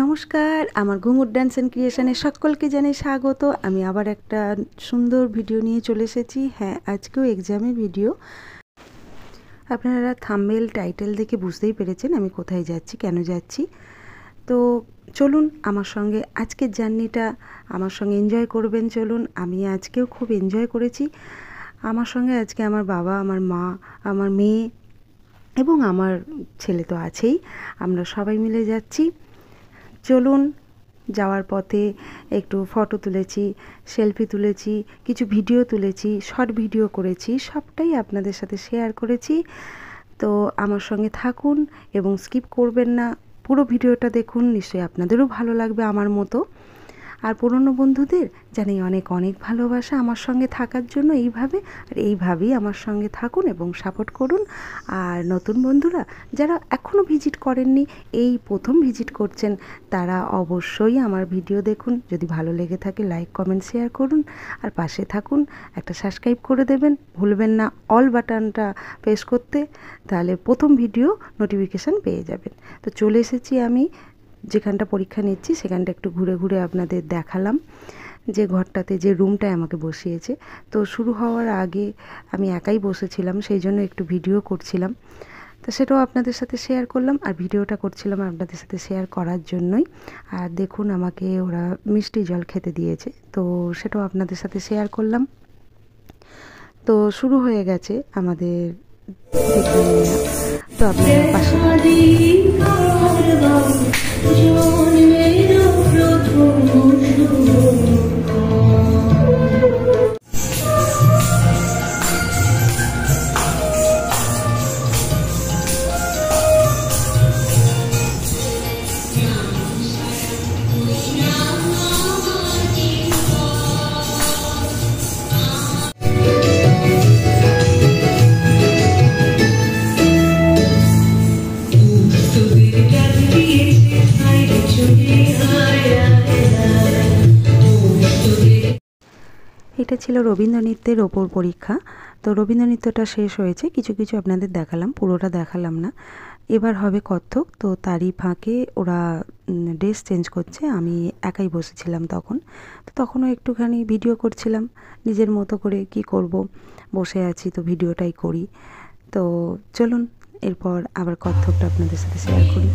নমস্কার, আমার ঘুঙুর ডান্স অ্যান্ড ক্রিয়েশনে সকলকে জানাই স্বাগত। আমি আবার একটা সুন্দর ভিডিও নিয়ে চলে এসেছি। হ্যাঁ, আজকেও এক্সামের ভিডিও। আপনারা থাম্বনেল টাইটেল দেখে বুঝতেই পেরেছেন আমি কোথায় যাচ্ছি, কেন যাচ্ছি। তো চলুন আমার সঙ্গে আজকের জার্নিটা আমার সঙ্গে এনজয় করবেন। চলুন, আমি আজকেও খুব এনজয় করেছি। আমার সঙ্গে আজকে আমার বাবা, আমার মা, আমার মেয়ে এবং আমার ছেলে তো আছেই। আমরা সবাই মিলে যাচ্ছি। চলুন, যাওয়ার পথে একটু ফটো তুলেছি, সেলফি তুলেছি, কিছু ভিডিও তুলেছি, শর্ট ভিডিও করেছি, সবটাই আপনাদের সাথে শেয়ার করেছি। তো আমার সঙ্গে থাকুন এবং স্কিপ করবেন না, পুরো ভিডিওটা দেখুন। নিশ্চয়ই আপনাদেরও ভালো লাগবে আমার মতো। আর পুরনো বন্ধুদের জানাই অনেক অনেক ভালোবাসা আমার সঙ্গে থাকার জন্য। এইভাবেই আমার সঙ্গে থাকুন এবং সাপোর্ট করুন। আর নতুন বন্ধুরা যারা এখনও ভিজিট করেননি, এই প্রথম ভিজিট করছেন, তারা অবশ্যই আমার ভিডিও দেখুন। যদি ভালো লেগে থাকে লাইক, কমেন্ট, শেয়ার করুন। আর পাশে থাকুন, একটা সাবস্ক্রাইব করে দেবেন, ভুলবেন না অল বাটনটা প্রেস করতে, তাহলে প্রথম ভিডিও নোটিফিকেশান পেয়ে যাবেন। তো চলে এসেছি আমি যেখানটা পরীক্ষা নিচ্ছি, সেখানটা একটু ঘুরে ঘুরে আপনাদের দেখালাম, যে ঘরটাতে যে রুমটায় আমাকে বসিয়েছে। তো শুরু হওয়ার আগে আমি একাই বসেছিলাম, সেই জন্য একটু ভিডিও করছিলাম। তো সেটাও আপনাদের সাথে শেয়ার করলাম। আর ভিডিওটা করছিলাম আপনাদের সাথে শেয়ার করার জন্যই। আর দেখুন, আমাকে ওরা মিষ্টি জল খেতে দিয়েছে, তো সেটাও আপনাদের সাথে শেয়ার করলাম। তো শুরু হয়ে গেছে আমাদের, তো আপনাদের পাশে এটা ছিল রবীন্দ্রনৃত্যের ওপর পরীক্ষা। তো রবীন্দ্রনৃত্যটা শেষ হয়েছে, কিছু কিছু আপনাদের দেখালাম, পুরোটা দেখালাম না। এবার হবে কত্থক। তো তারই ফাঁকে ওরা ড্রেস চেঞ্জ করছে, আমি একাই বসেছিলাম তখন। তো তখনও একটুখানি ভিডিও করছিলাম নিজের মতো করে। কি করব, বসে আছি তো ভিডিওটাই করি। তো চলুন এরপর আবার কত্থকটা আপনাদের সাথে শেয়ার করি।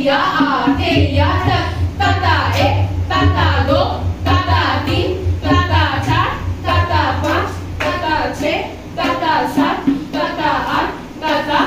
या आठे या दस तता एक तता दो तता तीन तता चार तता पाँच तता छः तता सात तता आठ तता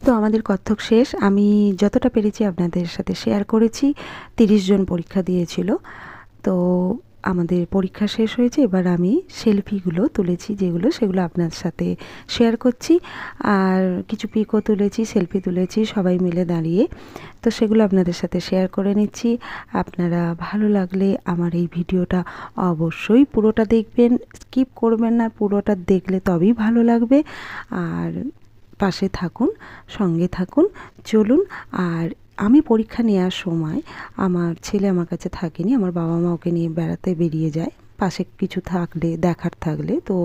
তো আমাদের কত্থক শেষ। আমি যতটা পেরেছি আপনাদের সাথে শেয়ার করেছি। 30 জন পরীক্ষা দিয়েছিল। তো আমাদের পরীক্ষা শেষ হয়েছে। এবার আমি সেলফিগুলো তুলেছি যেগুলো, সেগুলো আপনার সাথে শেয়ার করছি। আর কিছু পিকও তুলেছি, সেলফি তুলেছি সবাই মিলে দাঁড়িয়ে। তো সেগুলো আপনাদের সাথে শেয়ার করে নিচ্ছি। আপনারা ভালো লাগলে আমার এই ভিডিওটা অবশ্যই পুরোটা দেখবেন, স্কিপ করবেন না। পুরোটা দেখলে তবেই ভালো লাগবে। আর পাশে থাকুন, সঙ্গে থাকুন। চলুন। আর আমি পরীক্ষা নেওয়ার সময় আমার ছেলে আমার কাছে থাকেনি, আমার বাবা মা ওকে নিয়ে বেড়াতে বেরিয়ে যায় পাশে কিছু থাকলে, দেখার থাকলে। তো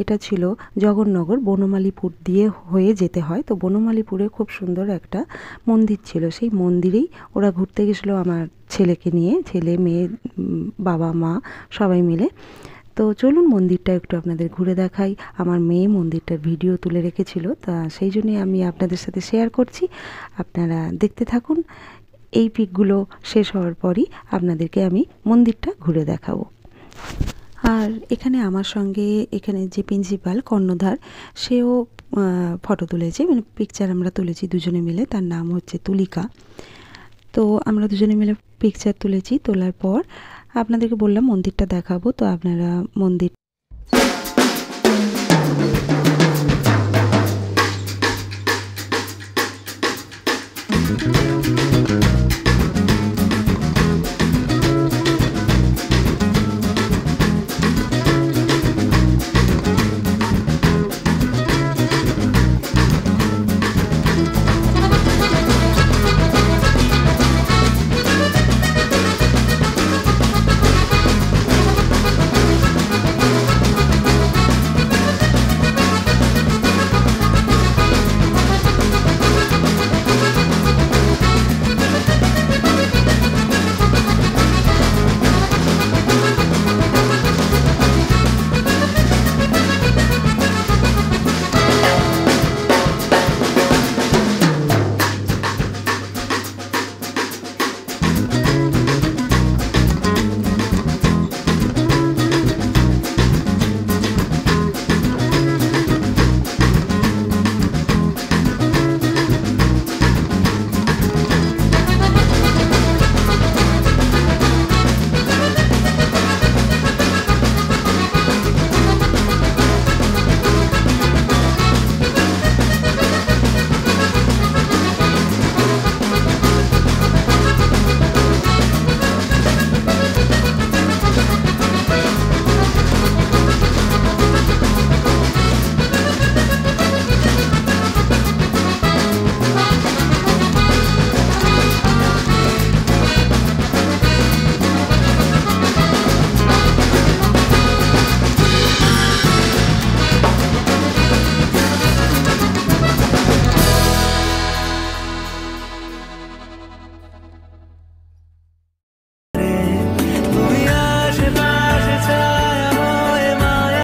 এটা ছিল জগন্নগর, বনমালীপুর দিয়ে হয়ে যেতে হয়। তো বনমালীপুরে খুব সুন্দর একটা মন্দির ছিল, সেই মন্দিরেই ওরা ঘুরতে গেছিলো আমার ছেলেকে নিয়ে, ছেলে মেয়ে বাবা মা সবাই মিলে। তো চলুন মন্দিরটা একটু আপনাদের ঘুরে দেখাই। আমার মেয়ে মন্দিরটার ভিডিও তুলে রেখেছিল, তা সেই জন্যই আমি আপনাদের সাথে শেয়ার করছি। আপনারা দেখতে থাকুন। এই পিকগুলো শেষ হওয়ার পরই আপনাদেরকে আমি মন্দিরটা ঘুরে দেখাবো। আর এখানে আমার সঙ্গে এখানে যে প্রিন্সিপাল কর্ণধার, সেও ফটো তুলেছে, মানে পিকচার আমরা তুলেছি দুজনে মিলে। তার নাম হচ্ছে তুলিকা। তো আমরা দুজনে মিলে পিকচার তুলেছি। তোলার পর আপনাদেরকে বললাম মন্দিরটা দেখাবো। তো আপনারা মন্দির